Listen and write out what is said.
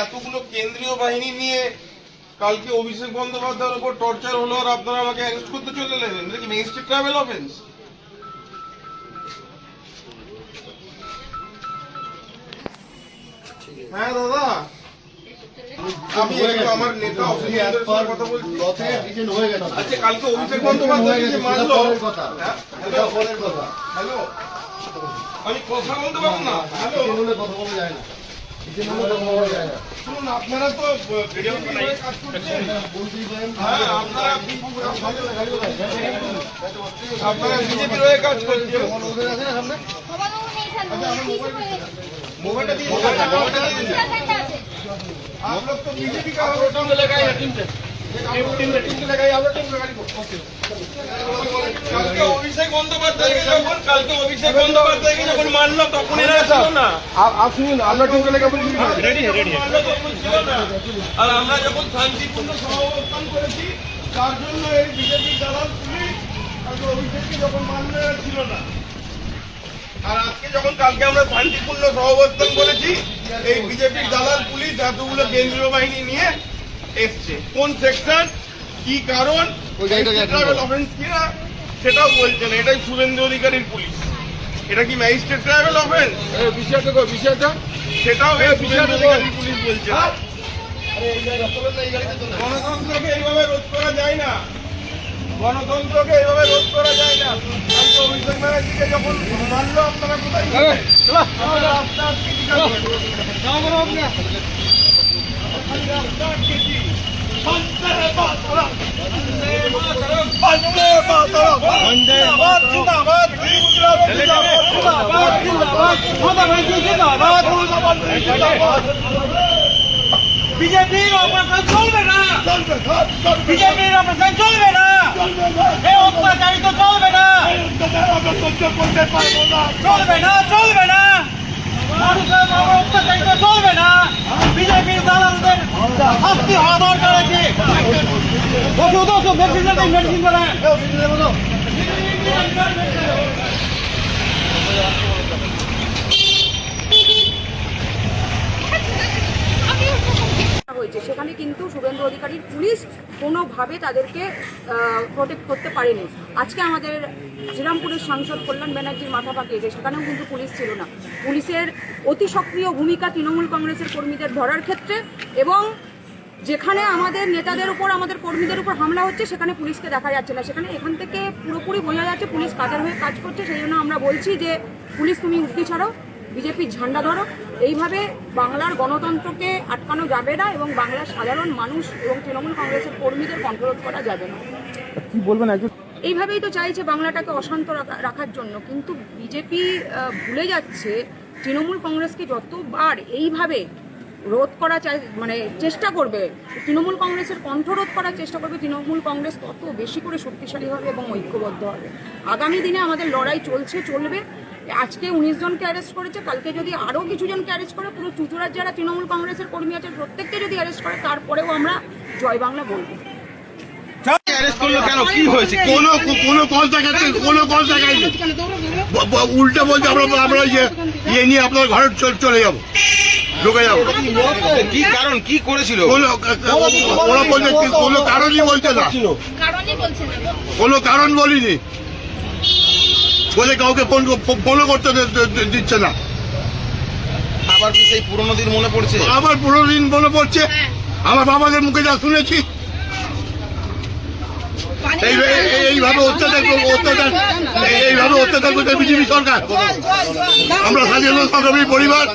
এতগুলো কেন্দ্রীয় বাহিনী নিয়ে কালকে অভিষেক বন্দ্যোপাধ্যায়ের উপর টর্চার হলো আর আপনারা আমাকে অ্যারেস্ট করতে চলে এলেন। এটা কি মেইন স্ট্রিট ট্রাভেল অফেন্স? হ্যাঁ দাদা, আমি আমার নেতা অফিসারদের সাথে কথা বলছি। আচ্ছা, কালকে অভিষেক বন্দ্যোপাধ্যায় যে মানলো, হ্যালো, আমি কথা বলতে পারবো না। হ্যালো, কথা বলা যায় না। শুনুন, আপনারা তো কাজ করছেন। হ্যাঁ, আপনারা বিজেপির হয়ে কাজ করছেন। मोबाइल दिए आप लोग तो बीजेपी का टीम लगाई है, टीम लगाई आप लोग टीम लगाई। কালকে অভিষেক বন্দ্যোপাধ্যায়কে যখন মানলো তখন এরা ছিল না। आप শুনুন, আমরা টিম লেগে রেডি আর আমরা যখন শান্তিপূর্ণ সমাবেশ করেছি তার জন্য এই বিজেপি দালাল পুলিশ কালকে অভিষেককে যখন মানলো এরা ছিল না। আর আজকে যখন কালকে আমরা শান্তিপূর্ণ সহাবস্থান করেছি, এই বিজেপির দালাল পুলিশ এতগুলো কেন্দ্রীয় বাহিনী নিয়ে এসছে। কোন সেকশন, কি কারণ, অফেন্স কিনা সেটাও বলছে না। এটাই শুভেন্দু অধিকারীর পুলিশ। এটা কি ম্যাজিস্ট্রেট ট্রাইব্যুনাল অফেন্স? বিষয়টা সেটাও শুভেন্দু অধিকারীর পুলিশ বলছে। গণতন্ত্রকে এইভাবে রোধ করা যায় না, গণতন্ত্রকে এইভাবে রোধ করা যায় না। অভিষেক ব্যানার্জিকে যখন মানলো আপনারা কোথায় বিজেপির অপারেশন চলবে না, বিজেপির অপারেশন চলবে না, এই অত্যাচারী তো চলবে না, চলবে না, চলবে না, মানুষের অত্যাচারী তো চলবে না। বিজেপির দালালদের শাস্তি হওয়া দরকার আছে। মেডিসিন বলে হয়েছে, সেখানে কিন্তু শুভেন্দু অধিকারীর পুলিশ কোনোভাবে তাদেরকে প্রোটেক্ট করতে পারেনি। আজকে আমাদের শ্রীরামপুরের সাংসদ কল্যাণ ব্যানার্জির মাথা পাকিয়েছে, সেখানেও কিন্তু পুলিশ ছিল না। পুলিশের অতি সক্রিয় ভূমিকা তৃণমূল কংগ্রেসের কর্মীদের ধরার ক্ষেত্রে, এবং যেখানে আমাদের নেতাদের উপর, আমাদের কর্মীদের উপর হামলা হচ্ছে সেখানে পুলিশকে দেখা যাচ্ছে না। সেখানে এখান থেকে পুরোপুরি বোঝা যাচ্ছে পুলিশ কাদের হয়ে কাজ করছে। সেই জন্য আমরা বলছি যে পুলিশ, তুমি উঠতি ছাড়ো, বিজেপির ঝান্ডা ধরো। এইভাবে বাংলার গণতন্ত্রকে আটকানো যাবে না এবং বাংলার সাধারণ মানুষ এবং তৃণমূল কংগ্রেসের কর্মীদের কন্ট্রোল করা যাবে না। কি বলবেন? এইভাবেই তো চাইছে বাংলাটাকে অশান্ত রাখার জন্য, কিন্তু বিজেপি ভুলে যাচ্ছে তৃণমূল কংগ্রেসকে যতবার এইভাবে রোধ করা মানে চেষ্টা করবে, তৃণমূল কংগ্রেসের কণ্ঠরোধ করার চেষ্টা করবে, তৃণমূল কংগ্রেস তত বেশি করে শক্তিশালী হবে এবং ঐক্যবদ্ধ হবে। আগামী দিনে আমাদের লড়াই চলবে। আজকে 19 জনকে অ্যারেস্ট করেছে, কালকে যদি আরও কিছু জনকে অ্যারেস্ট করে, পুরো চুচুড়ার যারা তৃণমূল কংগ্রেসের কর্মী আছে প্রত্যেককে যদি অ্যারেস্ট করে, তারপরেও আমরা জয় বাংলা বলবো। উল্টা বলছে আমরা ইয়ে নিয়ে আপনার ঘরে চলে যাবো, ঢুকে যাবো। কি কারণ, কি করেছিল? ওরা বলছে কোনো কারণই বলছে না, কোনো কারণ বলিনি, বলে কাউকে ফোনও করতে দিচ্ছে না। আবার কি সেই পুরোনো দিন মনে পড়ছে? আমার পুরোনো দিন মনে পড়ছে, আমার বাবাদের মুখে যা শুনেছি। এইভাবে অত্যাচার করছে বিজেপি সরকার। আমরা স্বাধীনতা সংগ্রামী পরিবার।